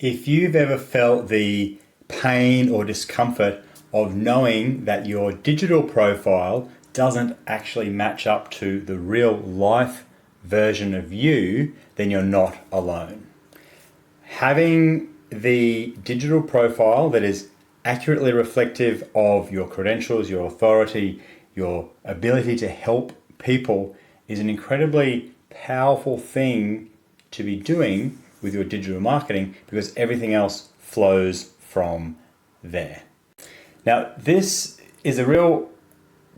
If you've ever felt the pain or discomfort of knowing that your digital profile doesn't actually match up to the real life version of you, then you're not alone. Having the digital profile that is accurately reflective of your credentials, your authority, your ability to help people is an incredibly powerful thing to be doing with your digital marketing, because everything else flows from there. Now, this is a real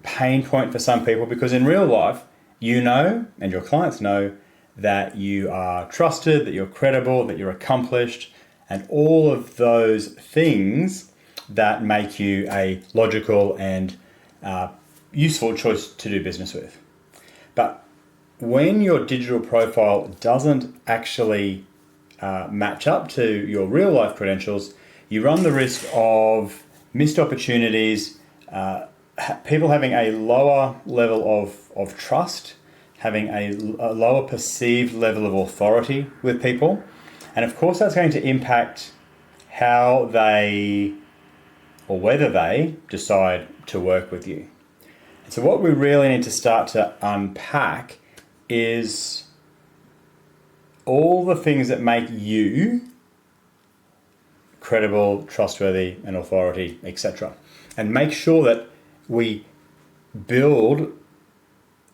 pain point for some people, because in real life, you know, and your clients know, that you are trusted, that you're credible, that you're accomplished, and all of those things that make you a logical and useful choice to do business with. But when your digital profile doesn't actually match up to your real life credentials, you run the risk of missed opportunities, people having a lower level of trust, having a lower perceived level of authority with people. And of course, that's going to impact how they, or whether they, decide to work with you. And so what we really need to start to unpack is all the things that make you credible, trustworthy, and authority, etc. And make sure that we build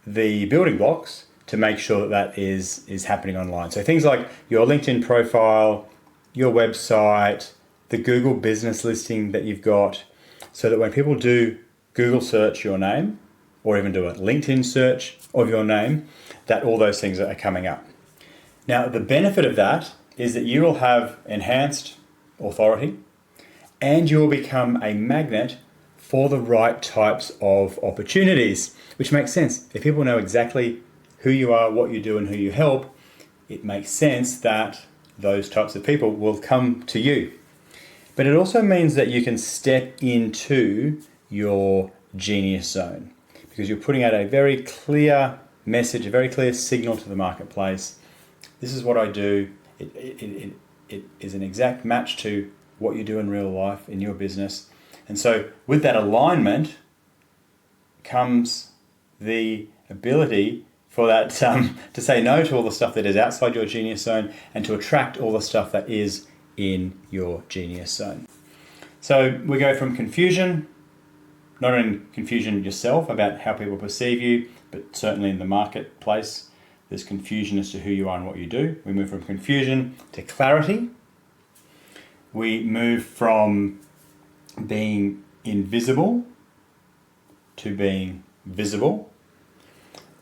the building blocks to make sure that is happening online. So things like your LinkedIn profile, your website, the Google business listing that you've got, so that when people do Google search your name, or even do a LinkedIn search of your name, that all those things are coming up. Now, the benefit of that is that you will have enhanced authority, and you will become a magnet for the right types of opportunities, which makes sense. If people know exactly who you are, what you do, and who you help, it makes sense that those types of people will come to you. But it also means that you can step into your genius zone, because you're putting out a very clear message, a very clear signal to the marketplace. This is what I do. It is an exact match to what you do in real life, in your business. And so with that alignment comes the ability for that to say no to all the stuff that is outside your genius zone, and to attract all the stuff that is in your genius zone. So we go from confusion, not only confusion yourself about how people perceive you, but certainly in the marketplace, there's confusion as to who you are and what you do. We move from confusion to clarity. We move from being invisible to being visible.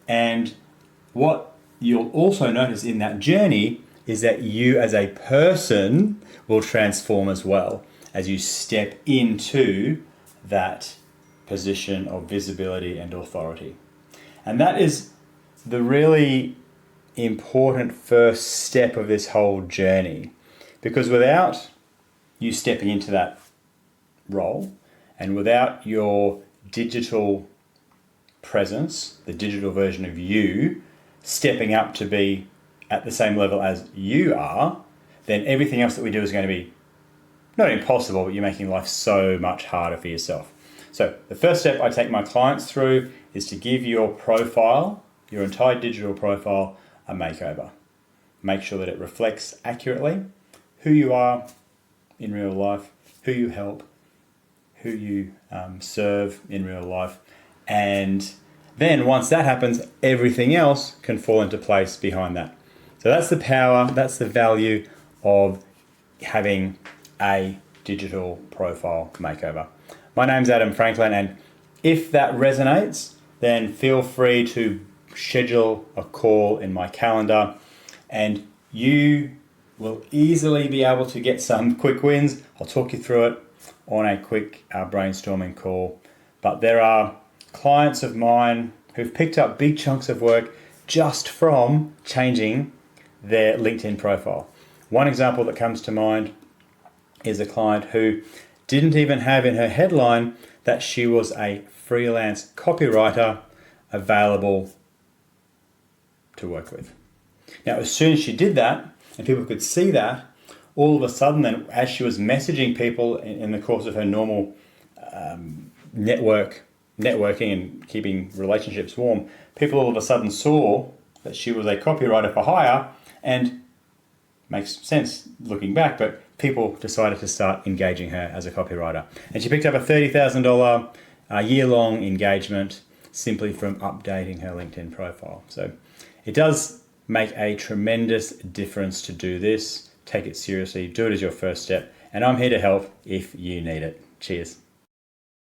And what you'll also notice in that journey is that you as a person will transform as well as you step into that position of visibility and authority. And that is the really important first step of this whole journey, because without you stepping into that role, and without your digital presence, the digital version of you, stepping up to be at the same level as you are, then everything else that we do is going to be not impossible, but you're making life so much harder for yourself. So the first step I take my clients through is to give your profile, your entire digital profile, a makeover. Make sure that it reflects accurately who you are in real life, who you help, who you serve in real life. And then once that happens, everything else can fall into place behind that. So that's the power, that's the value of having a digital profile makeover. My name's Adam Franklin, and if that resonates, then feel free to schedule a call in my calendar, and you will easily be able to get some quick wins. I'll talk you through it on a quick brainstorming call. But there are clients of mine who've picked up big chunks of work just from changing their LinkedIn profile. One example that comes to mind is a client who didn't even have in her headline that she was a freelance copywriter available to work with. Now, as soon as she did that, and people could see that, all of a sudden, then, as she was messaging people in the course of her normal networking and keeping relationships warm, people all of a sudden saw that she was a copywriter for hire, and makes sense looking back, but people decided to start engaging her as a copywriter. And she picked up a $30,000 year-long engagement simply from updating her LinkedIn profile. So it does make a tremendous difference to do this. Take it seriously, do it as your first step, and I'm here to help if you need it. Cheers.